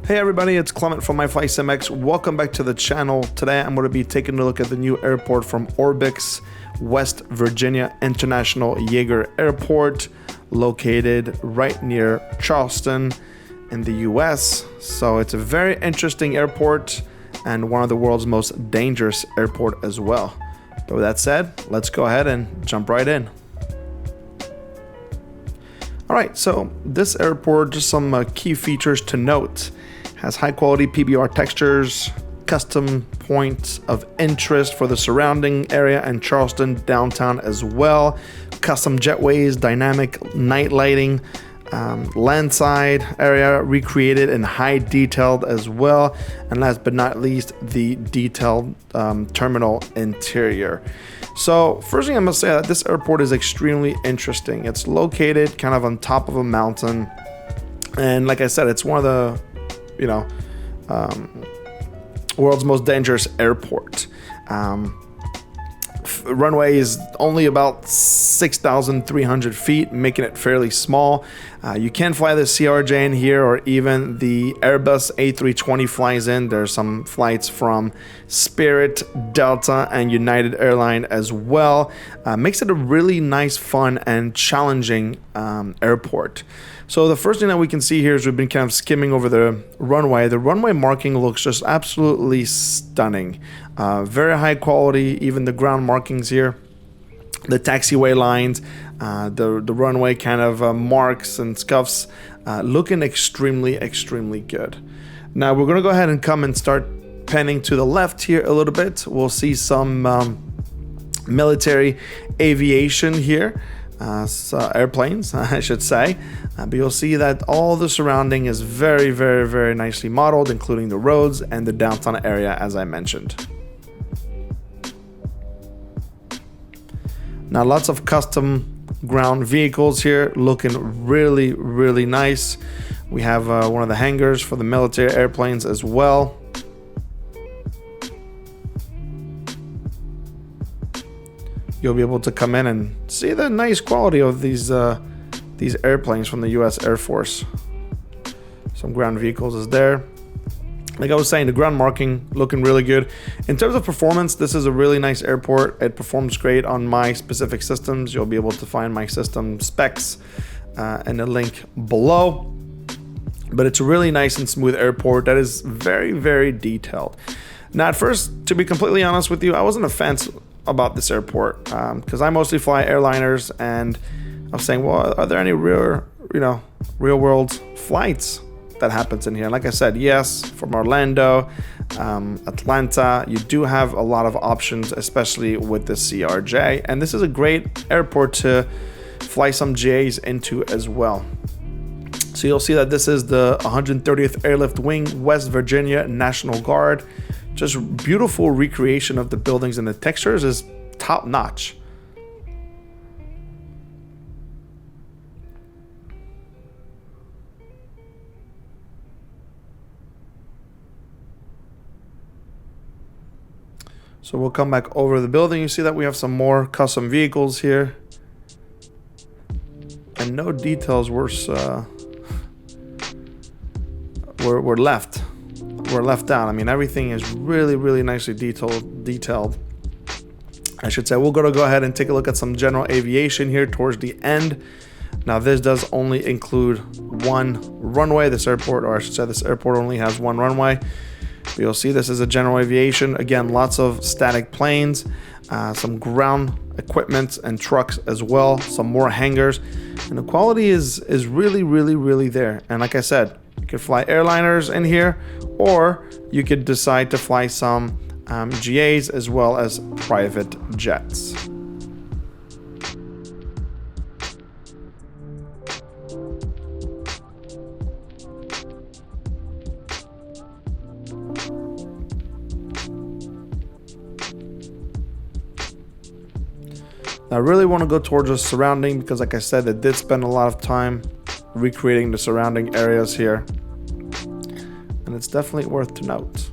Hey everybody, it's Clement from MyFlySimX. Welcome back to the channel. Today I'm going to be taking a look at the new airport from ORBX, West Virginia International Yeager Airport, located right near Charleston in the US. So it's a very interesting airport and one of the world's most dangerous airport as well. But with that said, let's go ahead and jump right in. All right, so this airport, just some key features to note. Has high quality PBR textures, custom points of interest for the surrounding area and Charleston downtown as well, custom jetways, dynamic night lighting, landside area recreated and high detailed as well, and last but not least, the detailed terminal interior. So first thing I must say that this airport is extremely interesting. It's located kind of on top of a mountain, and like I said, it's one of the world's most dangerous airport. Runway is only about 6,300 feet, making it fairly small. You can fly the CRJ in here, or even the Airbus A320 flies in. There's some flights from Spirit, Delta, and United Airlines as well. Makes it a really nice, fun, and challenging airport. So the first thing that we can see here is we've been kind of skimming over the runway. The runway marking looks just absolutely stunning. Very high quality, even the ground markings here. The taxiway lines, the runway kind of marks and scuffs, looking extremely good. Now we're gonna go ahead and come and start panning to the left here a little bit. We'll see some military aviation here. Airplanes, I should say, but you'll see that all the surrounding is very nicely modeled, including the roads and the downtown area, as I mentioned. Now lots of custom ground vehicles here, looking really nice. We have one of the hangars for the military airplanes as well. You'll be able to come in and see the nice quality of these airplanes from the U.S. Air Force. Some ground vehicles is there. Like I was saying, the ground marking looking really good. In terms of performance, this is a really nice airport. It performs great on my specific systems. You'll be able to find my system specs in the link below. But it's a really nice and smooth airport that is very detailed. Now, at first, to be completely honest with you, I wasn't a fan about this airport because I mostly fly airliners, and I was saying, well, are there any real world flights that happens in here? And like I said, yes, from Orlando, Atlanta, you do have a lot of options, especially with the CRJ, and this is a great airport to fly some JAs into as well. So you'll see that this is the 130th Airlift Wing, West Virginia National Guard. Just beautiful recreation of the buildings, and the textures is top notch. So we'll come back over the building. You see that we have some more custom vehicles here, and no details were left. Were left out. I mean, everything is really nicely detailed. I should say. We're going to go ahead and take a look at some general aviation here towards the end. Now, this does only include one runway. This airport, or I should say, this airport only has one runway. But you'll see this is a general aviation. Again, lots of static planes, some ground equipment and trucks as well, some more hangars, and the quality is really there. And like I said, you could fly airliners in here, or you could decide to fly some GAs as well as private jets. Now, I really want to go towards the surrounding because, like I said, I did spend a lot of time recreating the surrounding areas here, and it's definitely worth to note.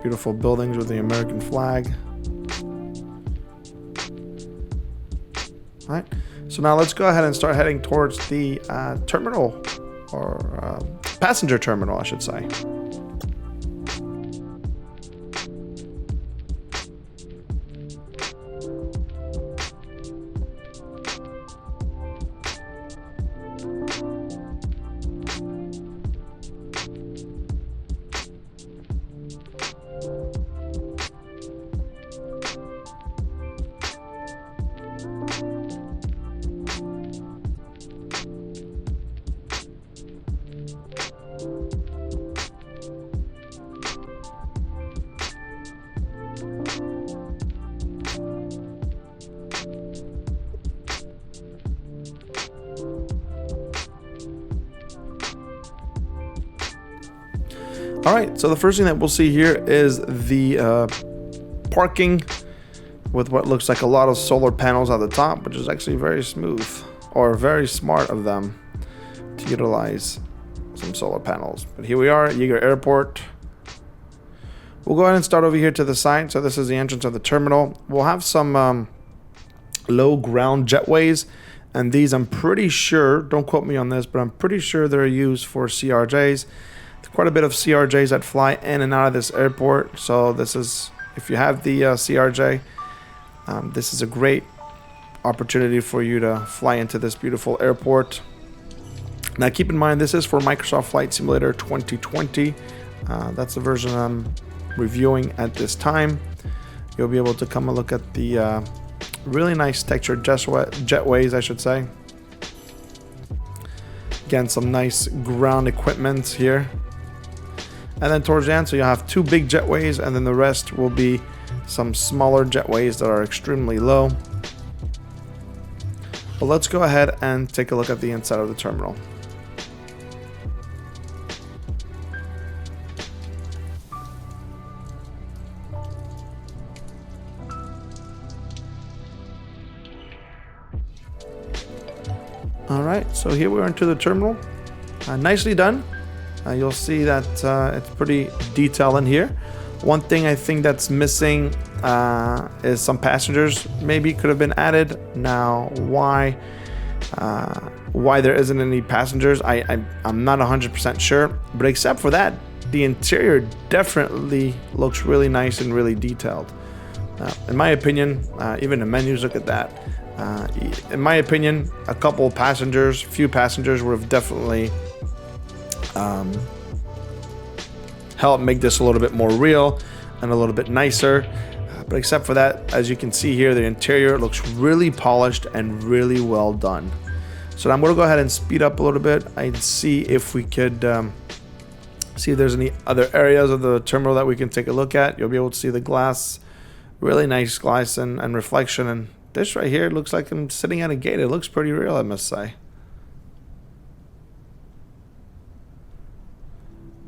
Beautiful buildings with the American flag. All right. So now let's go ahead and start heading towards the terminal, or passenger terminal, I should say. All right, so the first thing that we'll see here is the parking with what looks like a lot of solar panels at the top, which is actually very smooth, or very smart of them to utilize some solar panels. But here we are at Yeager Airport. We'll go ahead and start over here to the side. So this is the entrance of the terminal. We'll have some low ground jetways, and these, I'm pretty sure, don't quote me on this, but I'm pretty sure they're used for CRJs. Quite a bit of CRJs that fly in and out of this airport. So this is, if you have the CRJ, this is a great opportunity for you to fly into this beautiful airport. Now keep in mind, this is for Microsoft Flight Simulator 2020. That's the version I'm reviewing at this time. You'll be able to come and look at the really nice textured jetways, I should say. Again, some nice ground equipment here. And then towards the end, so you'll have two big jetways, and then the rest will be some smaller jetways that are extremely low. But let's go ahead and take a look at the inside of the terminal. All right, so here we are into the terminal. Nicely done. You'll see that it's pretty detailed in here. One thing I think that's missing is some passengers. Maybe could have been added. Now, why there isn't any passengers, I'm not 100% sure. But except for that, the interior definitely looks really nice and really detailed. In my opinion, even the menus, look at that. In my opinion, a few passengers would have definitely help make this a little bit more real and a little bit nicer. But except for that, as you can see here, the interior looks really polished and really well done. So I'm going to go ahead and speed up a little bit and see if we could see if there's any other areas of the terminal that we can take a look at. You'll be able to see the glass, really nice glass and reflection. And this right here looks like I'm sitting at a gate. It looks pretty real, I must say.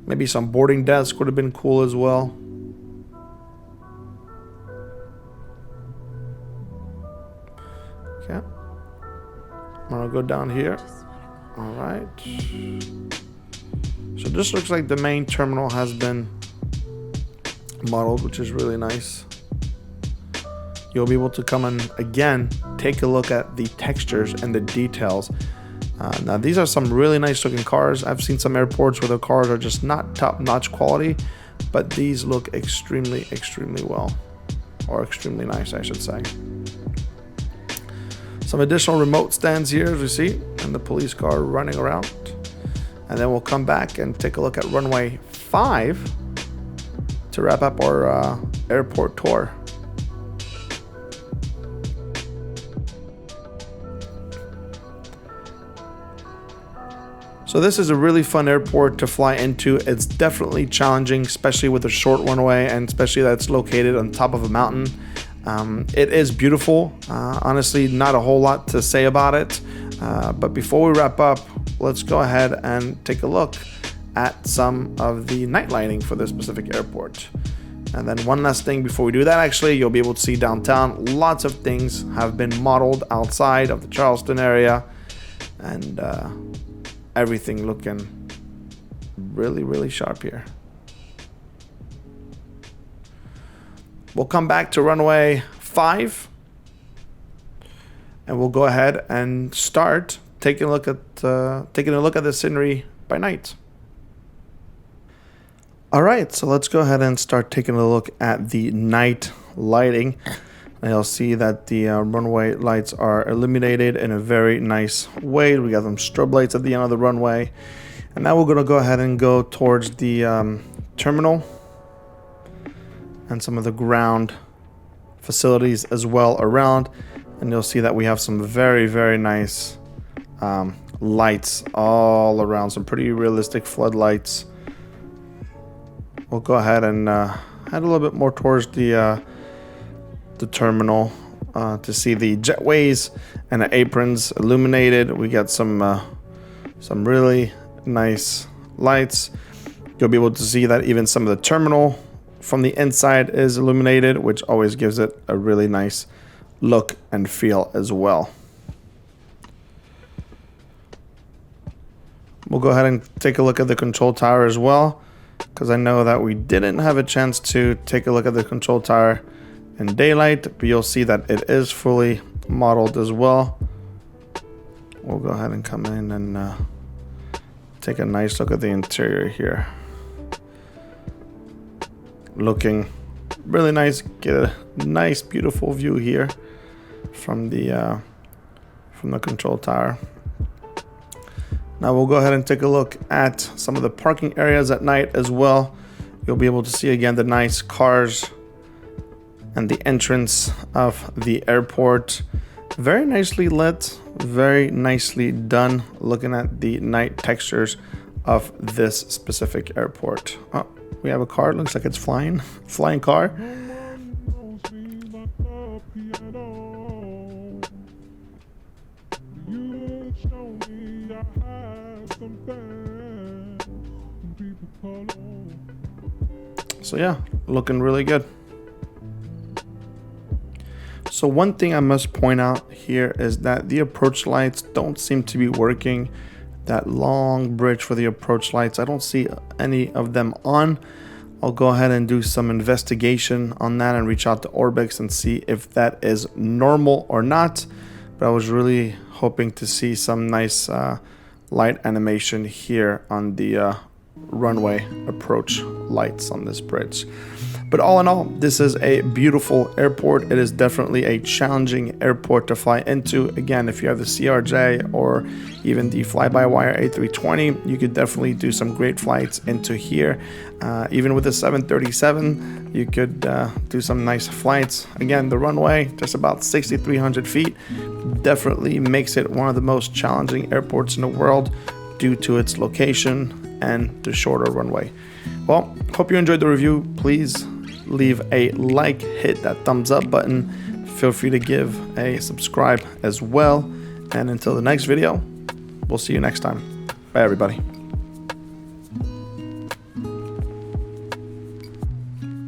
Maybe some boarding desk would have been cool as well. Okay. I'm gonna go down here. All right. So this looks like the main terminal has been modeled, which is really nice. You'll be able to come and again take a look at the textures and the details. Now these are some really nice looking cars. I've seen some airports where the cars are just not top-notch quality, but these look extremely well, or extremely nice, I should say. Some additional remote stands here, as we see, and the police car running around. And then we'll come back and take a look at runway 5 to wrap up our airport tour. So this is a really fun airport to fly into. It's definitely challenging, especially with a short runway, and especially that it's located on top of a mountain. It is beautiful. Honestly, not a whole lot to say about it. But before we wrap up, let's go ahead and take a look at some of the night lighting for this specific airport. And then one last thing before we do that, actually, you'll be able to see downtown. Lots of things have been modeled outside of the Charleston area, and everything looking really sharp here. We'll come back to runway 5, and we'll go ahead and start taking a look at the scenery by night. All right, so let's go ahead and start taking a look at the night lighting. And you'll see that the runway lights are illuminated in a very nice way. We got some strobe lights at the end of the runway. And now we're going to go ahead and go towards the terminal and some of the ground facilities as well around. And you'll see that we have some very, very nice lights all around, some pretty realistic floodlights. We'll go ahead and head a little bit more towards the terminal to see the jetways and the aprons illuminated. We got some really nice lights. You'll be able to see that even some of the terminal from the inside is illuminated, which always gives it a really nice look and feel as well. We'll go ahead and take a look at the control tower as well, because I know that we didn't have a chance to take a look at the control tower in daylight, but you'll see that it is fully modeled as well. We'll go ahead and come in and take a nice look at the interior here. Looking really nice. Get a nice, beautiful view here from the control tower. Now we'll go ahead and take a look at some of the parking areas at night as well. You'll be able to see again the nice cars and the entrance of the airport. Very nicely lit, very nicely done. Looking at the night textures of this specific airport. Oh, we have a car. It looks like it's flying car. So yeah, looking really good. So one thing I must point out here is that the approach lights don't seem to be working. That long bridge for the approach lights, I don't see any of them on. I'll go ahead and do some investigation on that and reach out to ORBX and see if that is normal or not. But I was really hoping to see some nice light animation here on the runway approach lights on this bridge. But all in all, this is a beautiful airport. It is definitely a challenging airport to fly into. Again, if you have the CRJ or even the fly-by-wire A320, you could definitely do some great flights into here. Even with the 737, you could do some nice flights. Again, the runway, just about 6,300 feet, definitely makes it one of the most challenging airports in the world due to its location and the shorter runway. Well, hope you enjoyed the review. Please leave a like, hit that thumbs up button. Feel free to give a subscribe as well. And until the next video, we'll see you next time. Bye, everybody.